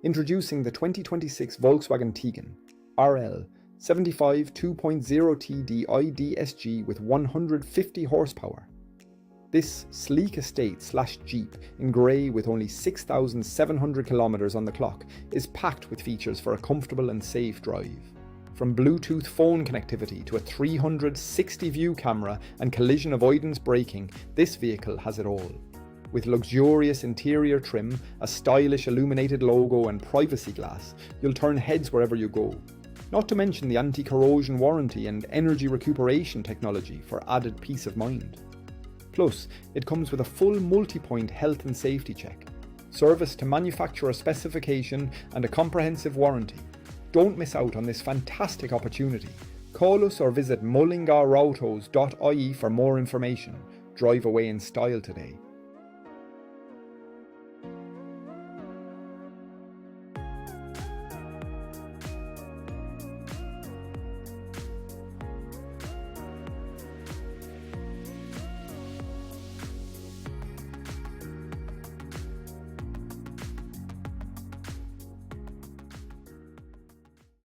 Introducing the 2026 Volkswagen Tiguan RL75 2.0TDI DSG with 150 horsepower. This sleek estate/Jeep in grey with only 6,700 kilometres on the clock is packed with features for a comfortable and safe drive. From Bluetooth phone connectivity to a 360 view camera and collision avoidance braking, this vehicle has it all. With luxurious interior trim, a stylish illuminated logo and privacy glass, you'll turn heads wherever you go. Not to mention the anti-corrosion warranty and energy recuperation technology for added peace of mind. Plus, it comes with a full multi-point health and safety check, service to manufacturer specification and a comprehensive warranty. Don't miss out on this fantastic opportunity. Call us or visit mullingarautos.ie for more information. Drive away in style today.